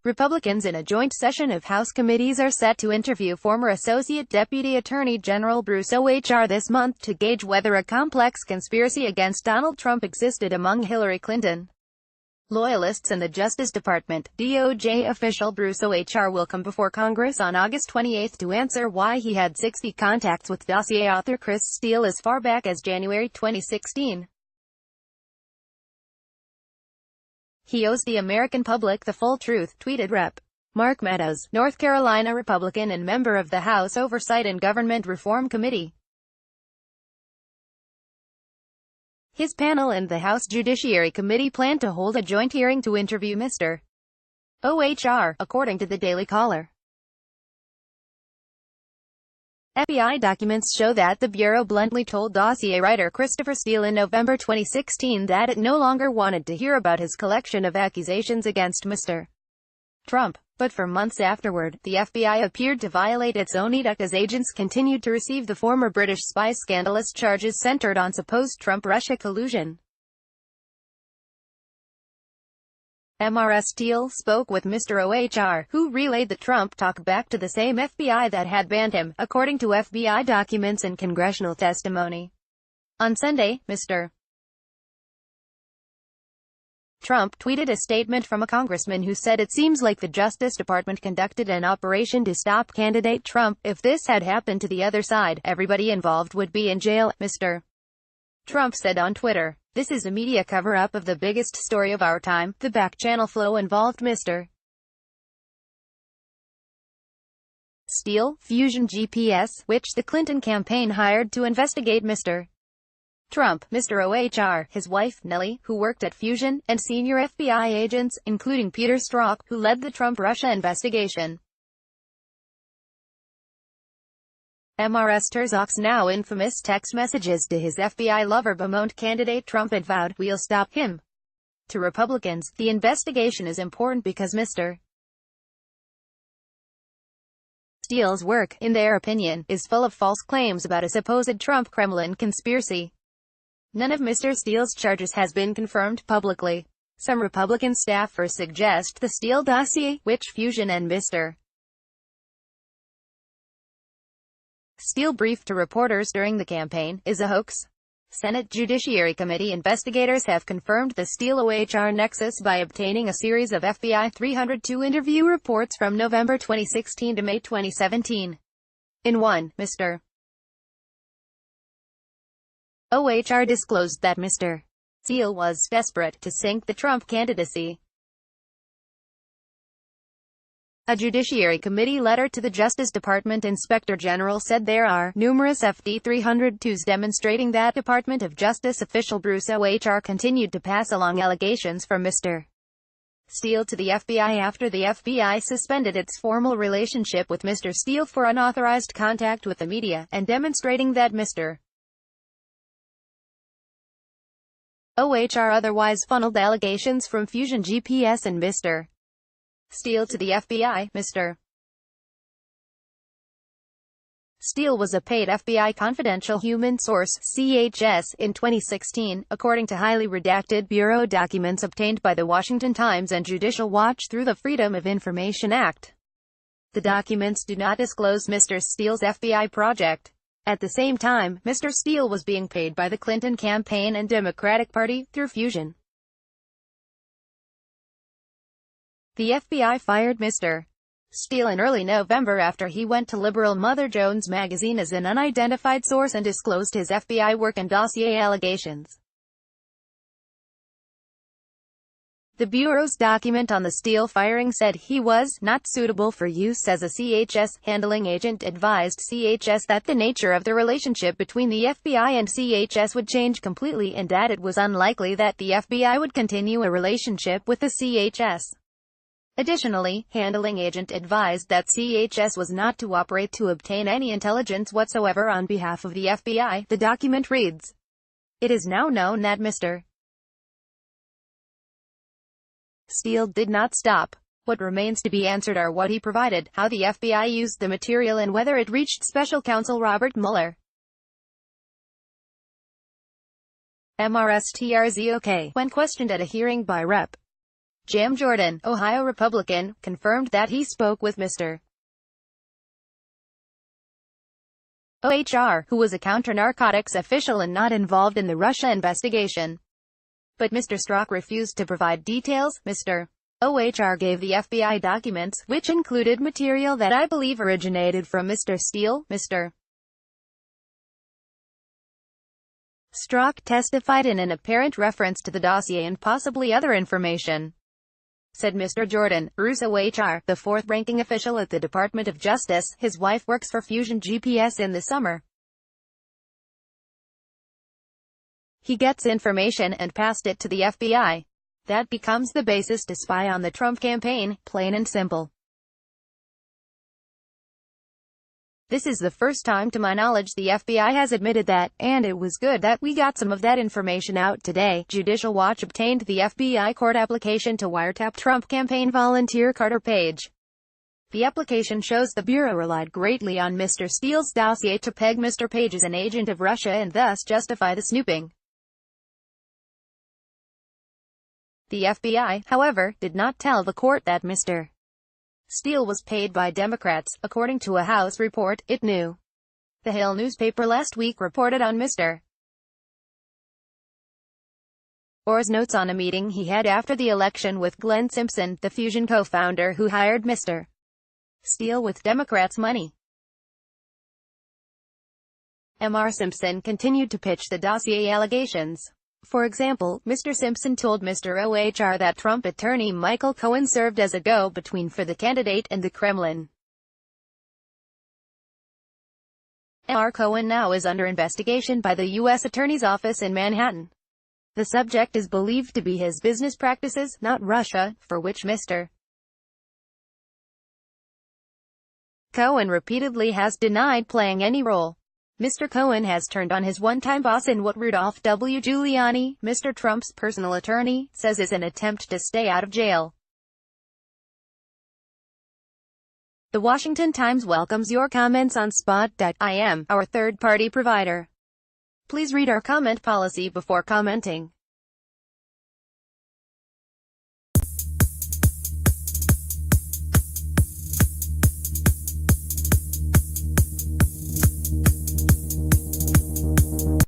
Republicans in a joint session of House committees are set to interview former Associate Deputy Attorney General Bruce Ohr this month to gauge whether a complex conspiracy against Donald Trump existed among Hillary Clinton loyalists and the Justice Department. DOJ official Bruce Ohr will come before Congress on August 28 to answer why he had 60 contacts with dossier author Chris Steele as far back as January 2016. "He owes the American public the full truth," tweeted Rep. Mark Meadows, North Carolina Republican and member of the House Oversight and Government Reform Committee. His panel and the House Judiciary Committee plan to hold a joint hearing to interview Mr. Ohr, according to the Daily Caller. FBI documents show that the Bureau bluntly told dossier writer Christopher Steele in November 2016 that it no longer wanted to hear about his collection of accusations against Mr. Trump. But for months afterward, the FBI appeared to violate its own edict as agents continued to receive the former British spy scandalous charges centered on supposed Trump-Russia collusion. MRS Steele spoke with Mr. Ohr, who relayed the Trump talk back to the same FBI that had banned him, according to FBI documents and congressional testimony. On Sunday, Mr. Trump tweeted a statement from a congressman who said it seems like the Justice Department conducted an operation to stop candidate Trump. If this had happened to the other side, everybody involved would be in jail, Mr. Trump said on Twitter. "This is a media cover-up of the biggest story of our time. The back-channel flow involved Mr. Steele, Fusion GPS, which the Clinton campaign hired to investigate Mr. Trump, Mr. Ohr, his wife, Nellie, who worked at Fusion, and senior FBI agents, including Peter Strzok, who led the Trump-Russia investigation." MRS Strzok's now infamous text messages to his FBI lover bemoaned candidate Trump and vowed, "We'll stop him." To Republicans, the investigation is important because Mr. Steele's work, in their opinion, is full of false claims about a supposed Trump-Kremlin conspiracy. None of Mr. Steele's charges has been confirmed publicly. Some Republican staffers suggest the Steele dossier, which Fusion and Mr. Steele briefed to reporters during the campaign, is a hoax. Senate Judiciary Committee investigators have confirmed the Steele-Ohr nexus by obtaining a series of FBI 302 interview reports from November 2016 to May 2017. In one, Mr. Ohr disclosed that Mr. Steele was desperate to sink the Trump candidacy. A Judiciary Committee letter to the Justice Department Inspector General said there are numerous FD 302s demonstrating that Department of Justice official Bruce Ohr continued to pass along allegations from Mr. Steele to the FBI after the FBI suspended its formal relationship with Mr. Steele for unauthorized contact with the media, and demonstrating that Mr. Ohr otherwise funneled allegations from Fusion GPS and Mr. Steele to the FBI. Mr. Steele was a paid FBI confidential human source (CHS) in 2016, according to highly redacted Bureau documents obtained by The Washington Times and Judicial Watch through the Freedom of Information Act. The documents do not disclose Mr. Steele's FBI project. At the same time, Mr. Steele was being paid by the Clinton campaign and Democratic Party, through Fusion. The FBI fired Mr. Steele in early November after he went to liberal Mother Jones magazine as an unidentified source and disclosed his FBI work and dossier allegations. The Bureau's document on the Steele firing said he was not suitable for use as a CHS handling agent, advised CHS that the nature of the relationship between the FBI and CHS would change completely, and that it was unlikely that the FBI would continue a relationship with the CHS. Additionally, handling agent advised that CHS was not to operate to obtain any intelligence whatsoever on behalf of the FBI. The document reads, "It is now known that Mr. Steele did not stop. What remains to be answered are what he provided, how the FBI used the material, and whether it reached Special Counsel Robert Mueller." MRS TRZOK. When questioned at a hearing by Rep. Jam Jordan, Ohio Republican, confirmed that he spoke with Mr. OHR, who was a counter-narcotics official and not involved in the Russia investigation. But Mr. Strzok refused to provide details. Mr. OHR gave the FBI documents, which included material that I believe originated from Mr. Steele. Mr. Strzok testified in an apparent reference to the dossier and possibly other information. Said Mr. Jordan, Bruce OHR, the fourth-ranking official at the Department of Justice. His wife works for Fusion GPS in the summer. He gets information and passed it to the FBI. That becomes the basis to spy on the Trump campaign, plain and simple. This is the first time to my knowledge the FBI has admitted that, and it was good that we got some of that information out today. Judicial Watch obtained the FBI court application to wiretap Trump campaign volunteer Carter Page. The application shows the Bureau relied greatly on Mr. Steele's dossier to peg Mr. Page as an agent of Russia and thus justify the snooping. The FBI, however, did not tell the court that Mr. Steele was paid by Democrats, according to a House report it knew. The Hill newspaper last week reported on Mr. Orr's notes on a meeting he had after the election with Glenn Simpson, the Fusion co-founder who hired Mr. Steele with Democrats' money. Mr. Simpson continued to pitch the dossier allegations. For example, Mr. Simpson told Mr. OHR that Trump attorney Michael Cohen served as a go-between for the candidate and the Kremlin. Mr. Cohen now is under investigation by the U.S. Attorney's Office in Manhattan. The subject is believed to be his business practices, not Russia, for which Mr. Cohen repeatedly has denied playing any role. Mr. Cohen has turned on his one-time boss in what Rudolph W. Giuliani, Mr. Trump's personal attorney, says is an attempt to stay out of jail. The Washington Times welcomes your comments on Spot.im, our third-party provider. Please read our comment policy before commenting.